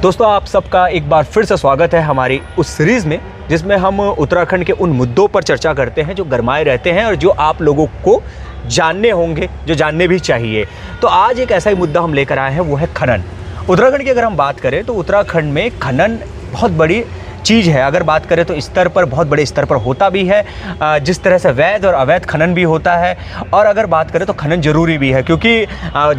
दोस्तों, आप सबका एक बार फिर से स्वागत है हमारी उस सीरीज़ में जिसमें हम उत्तराखंड के उन मुद्दों पर चर्चा करते हैं जो गरमाए रहते हैं और जो आप लोगों को जानने होंगे, जो जानने भी चाहिए। तो आज एक ऐसा ही मुद्दा हम लेकर आए हैं, वो है खनन। उत्तराखंड की अगर हम बात करें तो उत्तराखंड में खनन बहुत बड़ी चीज़ है। अगर बात करें तो स्तर पर, बहुत बड़े स्तर पर होता भी है, जिस तरह से वैध और अवैध खनन भी होता है। और अगर बात करें तो खनन ज़रूरी भी है, क्योंकि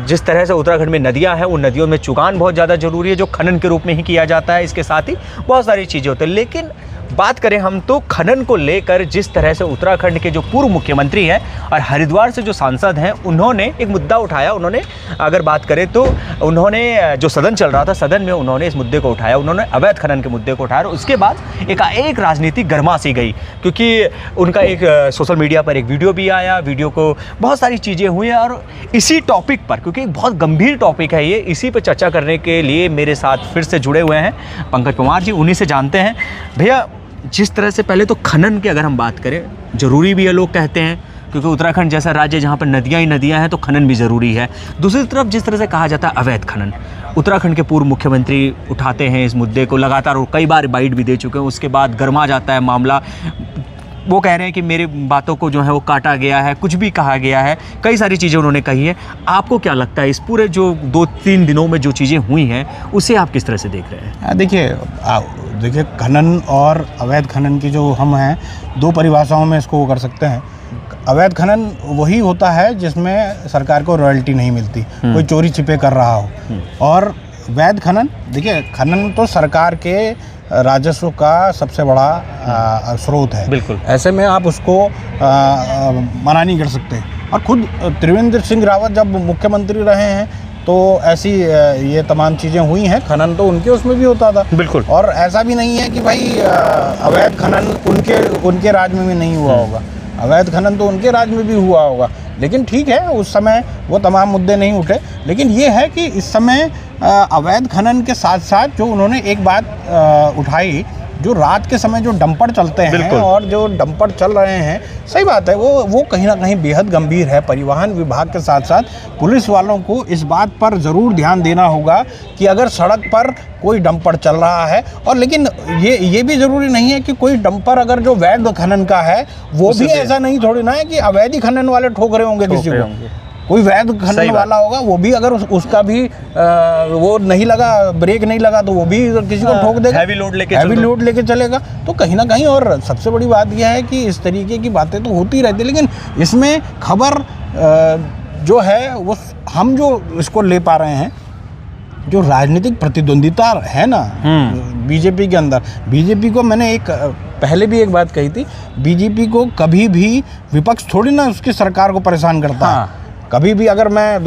जिस तरह से उत्तराखंड में नदियां हैं, उन नदियों में चुगान बहुत ज़्यादा ज़रूरी है, जो खनन के रूप में ही किया जाता है। इसके साथ ही बहुत सारी चीज़ें होती हैं। लेकिन बात करें हम तो खनन को लेकर जिस तरह से उत्तराखंड के जो पूर्व मुख्यमंत्री हैं और हरिद्वार से जो सांसद हैं, उन्होंने एक मुद्दा उठाया। उन्होंने, अगर बात करें तो उन्होंने, जो सदन चल रहा था, सदन में उन्होंने इस मुद्दे को उठाया। उन्होंने अवैध खनन के मुद्दे को उठाया और उसके बाद एक राजनीति गर्मा सी गई, क्योंकि उनका एक सोशल मीडिया पर एक वीडियो भी आया। वीडियो को बहुत सारी चीज़ें हुई और इसी टॉपिक पर, क्योंकि एक बहुत गंभीर टॉपिक है ये, इसी पर चर्चा करने के लिए मेरे साथ फिर से जुड़े हुए हैं पंकज पवार जी। उन्हीं से जानते हैं। भैया, जिस तरह से पहले तो खनन की अगर हम बात करें, ज़रूरी भी है लोग कहते हैं, क्योंकि उत्तराखंड जैसा राज्य जहाँ पर नदियाँ ही नदियाँ हैं तो खनन भी ज़रूरी है। दूसरी तरफ जिस तरह से कहा जाता है अवैध खनन, उत्तराखंड के पूर्व मुख्यमंत्री उठाते हैं इस मुद्दे को लगातार और कई बार बाइट भी दे चुके हैं। उसके बाद गर्मा जाता है मामला। वो कह रहे हैं कि मेरी बातों को जो है वो काटा गया है, कुछ भी कहा गया है, कई सारी चीज़ें उन्होंने कही है। आपको क्या लगता है इस पूरे जो 2-3 दिनों में जो चीज़ें हुई हैं उसे आप किस तरह से देख रहे हैं? देखिए खनन और अवैध खनन की जो हम हैं, दो परिभाषाओं में इसको कर सकते हैं। अवैध खनन वही होता है जिसमें सरकार को रॉयल्टी नहीं मिलती, कोई चोरी छिपे कर रहा हो। और वैध खनन, देखिए खनन तो सरकार के राजस्व का सबसे बड़ा स्रोत है। बिल्कुल। ऐसे में आप उसको मना नहीं कर सकते। और खुद त्रिवेंद्र सिंह रावत जब मुख्यमंत्री रहे हैं तो ऐसी ये तमाम चीज़ें हुई हैं। खनन तो उनके उसमें भी होता था। बिल्कुल। और ऐसा भी नहीं है कि भाई अवैध खनन उनके राज में भी नहीं हुआ होगा। अवैध खनन तो उनके राज में भी हुआ होगा। लेकिन ठीक है, उस समय वो तमाम मुद्दे नहीं उठे। लेकिन ये है कि इस समय अवैध खनन के साथ साथ जो उन्होंने एक बात उठाई, जो रात के समय जो डंपर चलते हैं और जो डंपर चल रहे हैं, सही बात है, वो कहीं ना कहीं बेहद गंभीर है। परिवहन विभाग के साथ साथ पुलिस वालों को इस बात पर ज़रूर ध्यान देना होगा कि अगर सड़क पर कोई डंपर चल रहा है, और लेकिन ये भी ज़रूरी नहीं है कि कोई डंपर अगर जो वैध खनन का है वो भी ऐसा नहीं थोड़ी ना है कि अवैध खनन वाले ठोक रहे होंगे किसी को। कोई वैध खनन वाला होगा, वो भी अगर उसका भी वो नहीं लगा, ब्रेक नहीं लगा, तो वो भी किसी को ठोक देगा, हैवी लोड लेके चलेगा। तो कहीं ना कहीं, और सबसे बड़ी बात यह है कि इस तरीके की बातें तो होती रहती है, लेकिन इसमें खबर जो है वो हम जो इसको ले पा रहे हैं, जो राजनीतिक प्रतिद्वंदिता है ना बीजेपी के अंदर, बीजेपी को मैंने पहले भी एक बात कही थी, बीजेपी को कभी भी विपक्ष थोड़ी ना उसकी सरकार को परेशान करता है। कभी भी अगर मैं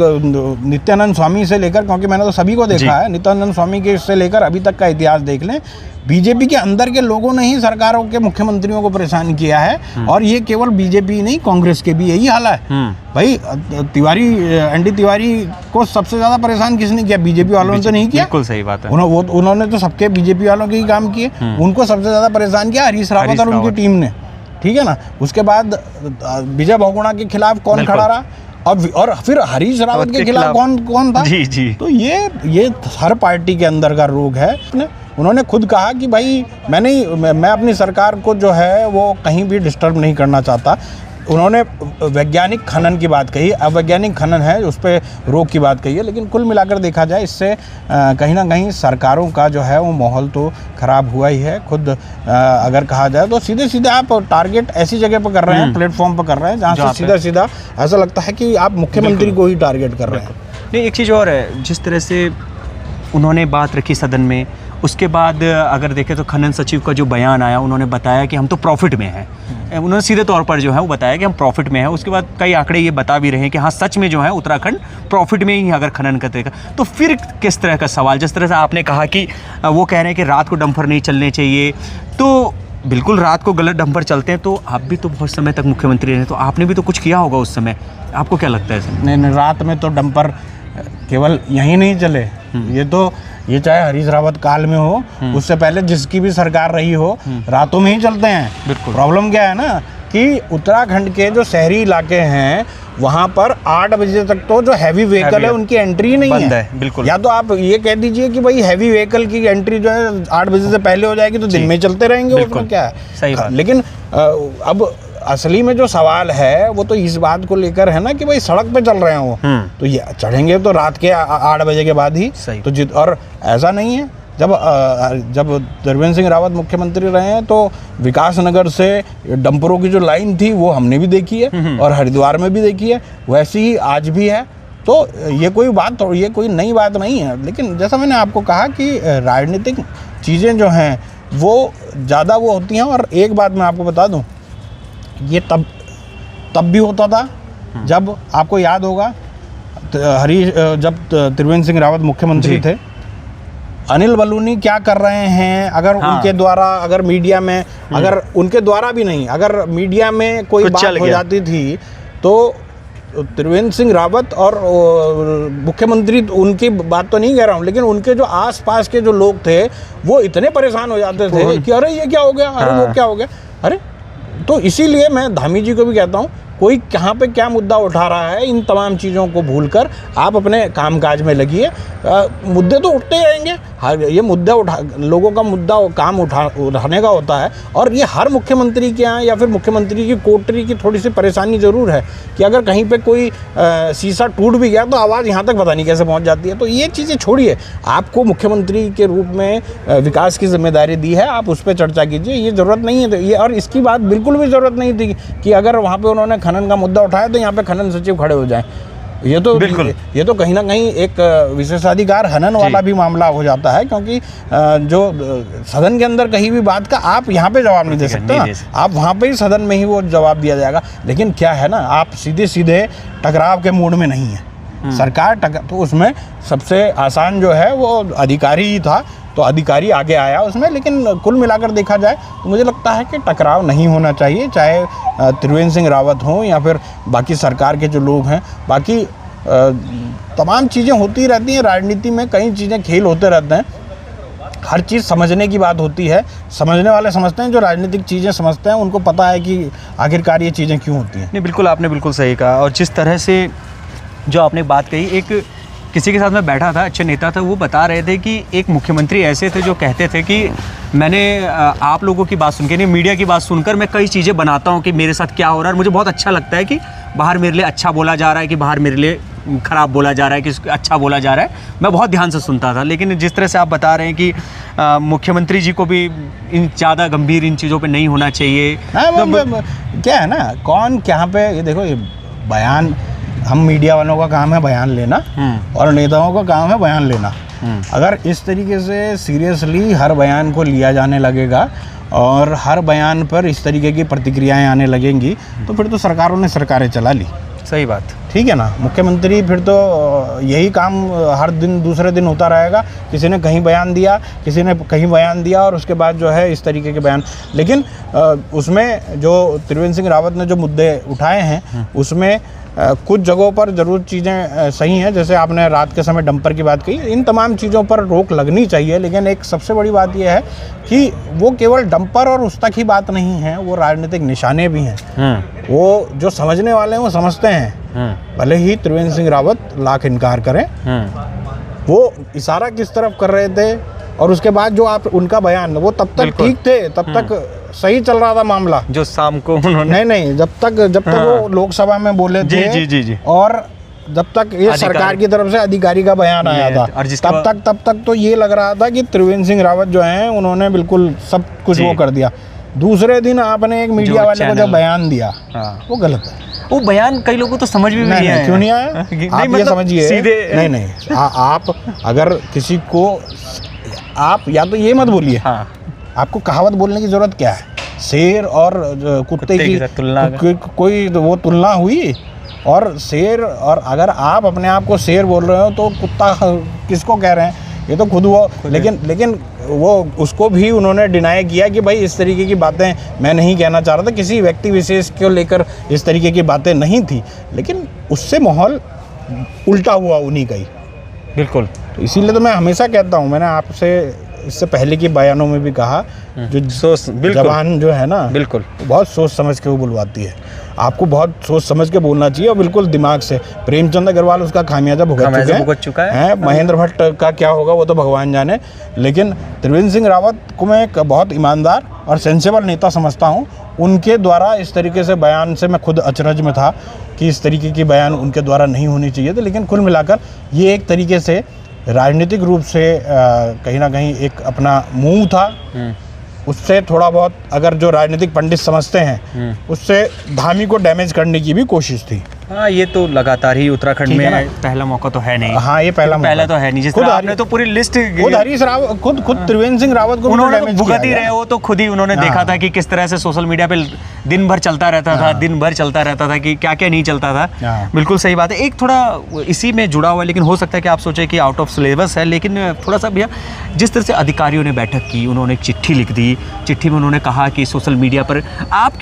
नित्यानंद स्वामी से लेकर, क्योंकि मैंने तो सभी को देखा है, नित्यानंद स्वामी के से लेकर अभी तक का इतिहास देख लें, बीजेपी के अंदर के लोगों ने ही सरकारों के मुख्यमंत्रियों को परेशान किया है। और ये केवल बीजेपी नहीं, कांग्रेस के भी यही हाल है। भाई एनडी तिवारी को सबसे ज्यादा परेशान किसने किया? बीजेपी वालों ने तो नहीं किया। बिल्कुल सही बात है। उन्होंने तो सबके बीजेपी वालों के ही काम किए। उनको सबसे ज्यादा परेशान किया हरीश रावत और उनकी टीम ने, ठीक है ना। उसके बाद विजय बहुगुणा के खिलाफ कौन खड़ा रहा, और फिर हरीश रावत के खिलाफ कौन था? जी। तो ये हर पार्टी के अंदर का रोग है। उन्होंने खुद कहा कि भाई मैं अपनी सरकार को जो है वो कहीं भी डिस्टर्ब नहीं करना चाहता। उन्होंने वैज्ञानिक खनन की बात कही, अवैज्ञानिक खनन है उस पर रोक की बात कही है। लेकिन कुल मिलाकर देखा जाए, इससे कहीं ना कहीं सरकारों का जो है वो माहौल तो ख़राब हुआ ही है। खुद अगर कहा जाए तो सीधे आप टारगेट ऐसी जगह पर कर रहे हैं, प्लेटफॉर्म पर कर रहे हैं जहाँ से सीधा ऐसा लगता है कि आप मुख्यमंत्री को ही टारगेट कर रहे हैं। नहीं, एक चीज़ और है, जिस तरह से उन्होंने बात रखी सदन में, उसके बाद अगर देखें तो खनन सचिव का जो बयान आया, उन्होंने बताया कि हम तो प्रॉफिट में हैं। उन्होंने सीधे तौर पर जो है वो बताया कि हम प्रॉफिट में हैं। उसके बाद कई आंकड़े ये बता भी रहे हैं कि हाँ, सच में जो है उत्तराखंड प्रॉफिट में ही अगर खनन करेगा तो फिर किस तरह का सवाल, जिस तरह से आपने कहा कि वो कह रहे हैं कि रात को डंपर नहीं चलने चाहिए, तो बिल्कुल रात को गलत डंपर चलते हैं। तो आप भी तो बहुत समय तक मुख्यमंत्री रहे, तो आपने भी तो कुछ किया होगा उस समय, आपको क्या लगता है? नहीं, रात में तो डंपर केवल यहीं नहीं चले, ये चाहे हरीश रावत काल में हो, उससे पहले जिसकी भी सरकार रही हो, रातों में ही चलते हैं। प्रॉब्लम क्या है ना कि उत्तराखंड के जो शहरी इलाके हैं, वहाँ पर 8 बजे तक तो जो हैवी व्हीकल है उनकी एंट्री नहीं बंद है। बिल्कुल। या तो आप ये कह दीजिए कि भाई हैवी व्हीकल की एंट्री जो है 8 बजे से पहले हो जाएगी तो दिन में चलते रहेंगे, उसमें क्या है। सही बात। लेकिन अब असली में जो सवाल है वो तो इस बात को लेकर है ना कि भाई सड़क पे चल रहे हैं वो, तो ये चढ़ेंगे तो रात के 8 बजे के बाद ही। तो और ऐसा नहीं है, जब त्रिवेंद्र सिंह रावत मुख्यमंत्री रहे हैं तो विकास नगर से डंपरों की जो लाइन थी वो हमने भी देखी है और हरिद्वार में भी देखी है, वैसी ही आज भी है। तो ये कोई नई बात नहीं है। लेकिन जैसा मैंने आपको कहा कि राजनीतिक चीज़ें जो हैं वो ज़्यादा वो होती हैं। और एक बात मैं आपको बता दूं, ये तब भी होता था जब आपको याद होगा जब त्रिवेंद्र सिंह रावत मुख्यमंत्री थे, अनिल बलूनी क्या कर रहे हैं, अगर उनके द्वारा, अगर मीडिया में, अगर उनके द्वारा भी नहीं, अगर मीडिया में कोई बात हो जाती थी तो त्रिवेंद्र सिंह रावत और मुख्यमंत्री, उनकी बात तो नहीं कह रहा हूँ, लेकिन उनके जो आसपास के जो लोग थे वो इतने परेशान हो जाते थे कि अरे ये क्या हो गया, अरे वो क्या हो गया, अरे। तो इसीलिए मैं धामी जी को भी कहता हूँ, कोई कहाँ पे क्या मुद्दा उठा रहा है, इन तमाम चीज़ों को भूलकर आप अपने कामकाज में लगिए। मुद्दे तो उठते ही रहेंगे, हर ये मुद्दा लोगों का मुद्दा काम उठाने का होता है। और ये हर मुख्यमंत्री के यहाँ या फिर मुख्यमंत्री की कोटरी की थोड़ी सी परेशानी ज़रूर है कि अगर कहीं पे कोई शीशा टूट भी गया तो आवाज़ यहाँ तक पता नहीं कैसे पहुँच जाती है। तो ये चीज़ें छोड़िए, आपको मुख्यमंत्री के रूप में विकास की जिम्मेदारी दी है, आप उस पर चर्चा कीजिए, ये ज़रूरत नहीं है। ये और इसकी बात बिल्कुल भी ज़रूरत नहीं थी कि अगर वहाँ पर उन्होंने खनन का मुद्दा उठाया तो यहाँ पे खनन सचिव खड़े हो जाएं। ये तो कहीं ना कहीं एक विशेषाधिकार हनन वाला भी मामला हो जाता है, क्योंकि जो सदन के अंदर कहीं भी बात का आप यहाँ पे जवाब नहीं दे सकते ना, आप वहाँ पे ही सदन में ही वो जवाब दिया जाएगा। लेकिन क्या है ना, आप सीधे टकराव के मूड में नहीं है सरकार। तो उसमें सबसे आसान जो है वो अधिकारी ही था, तो अधिकारी आगे आया उसमें। लेकिन कुल मिलाकर देखा जाए तो मुझे लगता है कि टकराव नहीं होना चाहिए, चाहे त्रिवेंद्र सिंह रावत हों या फिर बाकी सरकार के जो लोग हैं। बाकी तमाम चीज़ें होती रहती हैं राजनीति में, कई चीज़ें खेल होते रहते हैं, हर चीज़ समझने की बात होती है। समझने वाले समझते हैं, जो राजनीतिक चीज़ें समझते हैं उनको पता है कि आखिरकार ये चीज़ें क्यों होती हैं। नहीं, बिल्कुल आपने बिल्कुल सही कहा। और जिस तरह से जो आपने बात कही, एक किसी के साथ मैं बैठा था, अच्छे नेता था, वो बता रहे थे कि एक मुख्यमंत्री ऐसे थे जो कहते थे कि मैंने आप लोगों की बात सुनकर नहीं, मीडिया की बात सुनकर मैं कई चीज़ें बनाता हूँ कि मेरे साथ क्या हो रहा है। मुझे बहुत अच्छा लगता है कि बाहर मेरे लिए अच्छा बोला जा रहा है, कि बाहर मेरे लिए ख़राब बोला जा रहा है, कि अच्छा बोला जा रहा है। मैं बहुत ध्यान से सुनता था। लेकिन जिस तरह से आप बता रहे हैं कि मुख्यमंत्री जी को भी इन ज़्यादा गंभीर इन चीज़ों पर नहीं होना चाहिए। क्या है ना, कौन क्या पे, ये देखो, ये बयान, हम मीडिया वालों का काम है बयान लेना और नेताओं का काम है बयान लेना। अगर इस तरीके से सीरियसली हर बयान को लिया जाने लगेगा और हर बयान पर इस तरीके की प्रतिक्रियाएं आने लगेंगी तो फिर तो सरकारों ने सरकारें चला ली। सही बात, ठीक है ना। मुख्यमंत्री फिर तो यही काम हर दिन दूसरे दिन होता रहेगा, किसी ने कहीं बयान दिया, किसी ने कहीं बयान दिया और उसके बाद जो है इस तरीके के बयान। लेकिन उसमें जो त्रिवेंद्र सिंह रावत ने जो मुद्दे उठाए हैं उसमें कुछ जगहों पर ज़रूर चीज़ें सही हैं, जैसे आपने रात के समय डंपर की बात कही, इन तमाम चीज़ों पर रोक लगनी चाहिए। लेकिन एक सबसे बड़ी बात यह है कि वो केवल डंपर और उस तक ही बात नहीं है, वो राजनीतिक निशाने भी हैं। वो जो समझने वाले हैं वो समझते हैं, भले ही त्रिवेंद्र सिंह रावत लाख इनकार करें। वो इशारा किस तरफ कर रहे थे और उसके बाद जो आप उनका बयान, वो तब तक ठीक थे, तब तक सही चल रहा था मामला, जो शाम को उन्होंने नहीं जब तक वो लोकसभा में बोले थे जी। और जब तक ये सरकार की तरफ से अधिकारी का बयान आया था, तब तक तो ये लग रहा था कि त्रिवेंद्र सिंह रावत जो हैं उन्होंने बिल्कुल सब कुछ वो कर दिया। दूसरे दिन आपने एक मीडिया वाले को जो बयान दिया वो गलत है। वो बयान कई लोगों को तो समझ भी नहीं आया। क्यों नहीं आया? आप ये समझिए, नहीं आप अगर किसी को, आप या तो ये मत बोलिए, आपको कहावत बोलने की जरूरत क्या है? शेर और कुत्ते की तुलना, कोई वो तुलना हुई? और शेर, और अगर आप अपने आप को शेर बोल रहे हो तो कुत्ता किसको कह रहे हैं? ये तो खुद वो, लेकिन वो उसको भी उन्होंने डिनाई किया कि भाई इस तरीके की बातें मैं नहीं कहना चाह रहा था, किसी व्यक्ति विशेष को लेकर इस तरीके की बातें नहीं थी। लेकिन उससे माहौल उल्टा हुआ उन्हीं का ही। बिल्कुल। तो इसीलिए तो मैं हमेशा कहता हूँ, मैंने आपसे इससे पहले के बयानों में भी कहा, जो जवान जो है ना, बिल्कुल बहुत सोच समझ के वो बुलवाती है। आपको बहुत सोच समझ के बोलना चाहिए और बिल्कुल दिमाग से। प्रेमचंद अग्रवाल उसका खामियाजा भुगत चुका है। महेंद्र भट्ट का क्या होगा वो तो भगवान जाने, लेकिन त्रिवेंद्र सिंह रावत को मैं एक बहुत ईमानदार और सेंसेबल नेता समझता हूँ। उनके द्वारा इस तरीके से बयान से मैं खुद अचरज में था कि इस तरीके की बयान उनके द्वारा नहीं होनी चाहिए थे, लेकिन कुल मिलाकर ये एक तरीके से राजनीतिक रूप से कहीं ना कहीं एक अपना मूव था। उससे थोड़ा बहुत अगर जो राजनीतिक पंडित समझते हैं उससे धामी को डैमेज करने की भी कोशिश थी। हाँ, ये तो लगातार ही उत्तराखंड में पहला मौका तो है नहीं। हाँ, ये पहला तो है नहीं। जिस तरह आपने तो पूरी लिस्ट खुद त्रिवेंद्र सिंह रावत को उन्होंने भुगत ही रहे हो, तो खुद ही उन्होंने देखा था कि किस तरह से सोशल मीडिया पे दिन भर चलता रहता था कि क्या क्या नहीं चलता था। बिल्कुल सही बात है। एक थोड़ा इसी में जुड़ा हुआ है, लेकिन हो सकता है कि आप सोचे कि आउट ऑफ सिलेबस है, लेकिन थोड़ा सा भैया, जिस तरह से अधिकारियों ने बैठक की, उन्होंने एक चिट्ठी लिख दी, चिट्ठी में उन्होंने कहा कि सोशल मीडिया पर आप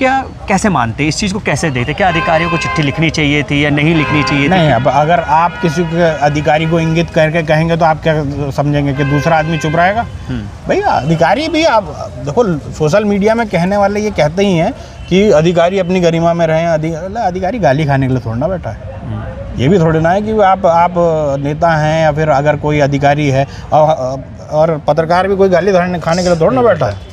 कैसे मानते, इस चीज़ को कैसे देते, क्या अधिकारियों को चिट्ठी लिखनी चाहिए थी या नहीं लिखनी चाहिए थी? नहीं, अब अगर आप किसी अधिकारी को इंगित करके कहेंगे तो आप क्या समझेंगे कि दूसरा आदमी चुप रहेगा? भैया अधिकारी भी, आप देखो सोशल मीडिया में कहने वाले ये कहते ही हैं कि अधिकारी अपनी गरिमा में रहें। अधिकारी गाली खाने के लिए थोड़ा ना बैठा है। ये भी थोड़ी ना है कि आप नेता हैं या फिर अगर कोई अधिकारी है और पत्रकार भी कोई गाली खाने के लिए थोड़ा ना बैठा है।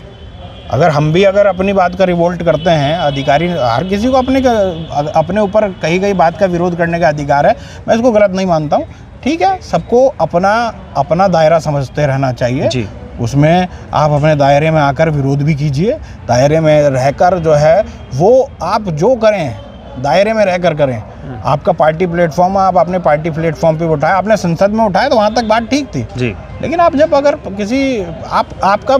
अगर हम भी अगर अपनी बात का रिवोल्ट करते हैं, अधिकारी, हर किसी को अपने ऊपर कही गई बात का विरोध करने का अधिकार है, मैं इसको गलत नहीं मानता हूँ। ठीक है, सबको अपना दायरा समझते रहना चाहिए जी। उसमें आप अपने दायरे में आकर विरोध भी कीजिए, दायरे में रहकर जो है वो आप जो करें दायरे में रहकर करें। आपका पार्टी प्लेटफॉर्म, आप अपने पार्टी प्लेटफॉर्म पे उठाए, आपने संसद में उठाए तो वहाँ तक बात ठीक थी जी। लेकिन आप जब अगर किसी आपका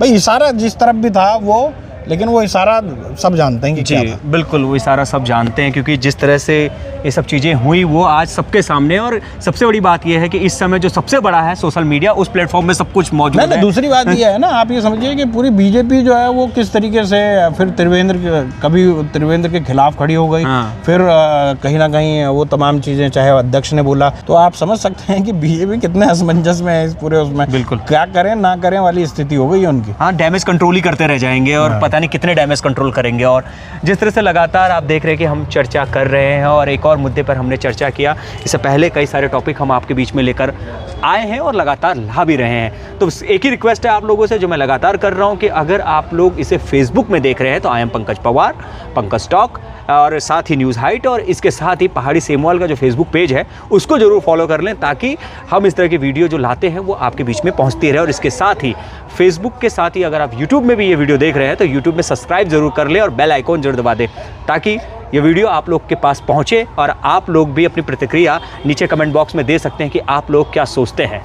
भाई इशारा जिस तरफ भी था वो, लेकिन वो इशारा सब जानते हैं कि जी, क्या था। बिल्कुल वो इशारा सब जानते हैं, क्योंकि जिस तरह से ये सब चीज़ें हुई वो आज सबके सामने। और सबसे बड़ी बात ये है कि इस समय जो सबसे बड़ा है सोशल मीडिया, उस प्लेटफॉर्म में सब कुछ मौजूद है। दूसरी बात ये है ना, आप ये समझिए कि पूरी बीजेपी जो है वो किस तरीके से फिर त्रिवेंद्र के खिलाफ खड़ी हो गई। फिर कहीं ना कहीं वो तमाम चीज़ें, चाहे अध्यक्ष ने बोला, तो आप समझ सकते हैं कि बीजेपी कितने असमंजस में है इस पूरे उसमें। बिल्कुल, क्या करें ना करें वाली स्थिति हो गई है उनकी। हाँ, डैमेज कंट्रोल ही करते रह जाएंगे और पता नहीं कितने डैमेज कंट्रोल करेंगे। और जिस तरह से लगातार आप देख रहे हैं कि हम चर्चा कर रहे हैं, और एक और मुद्दे पर हमने चर्चा किया, इससे पहले कई सारे टॉपिक हम आपके बीच में लेकर आए हैं और लगातार ला भी रहे हैं। तो एक ही रिक्वेस्ट है आप लोगों से, जो मैं लगातार कर रहा हूं, कि अगर आप लोग इसे फेसबुक में देख रहे हैं तो I am Pankaj Pawar, Pankaj talk, और साथ ही न्यूज़ हाइट, और इसके साथ ही पहाड़ी सेमवाल का जो फेसबुक पेज है उसको जरूर फॉलो कर लें, ताकि हम इस तरह की वीडियो जो लाते हैं वो आपके बीच में पहुंचती रहे। और इसके साथ ही फेसबुक के साथ ही अगर आप यूट्यूब में भी ये वीडियो देख रहे हैं तो यूट्यूब में सब्सक्राइब जरूर कर लें और बेल आइकॉन जरूर दबा दें, ताकि ये वीडियो आप लोग के पास पहुंचे और आप लोग भी अपनी प्रतिक्रिया नीचे कमेंट बॉक्स में दे सकते हैं कि आप लोग क्या सोचते हैं।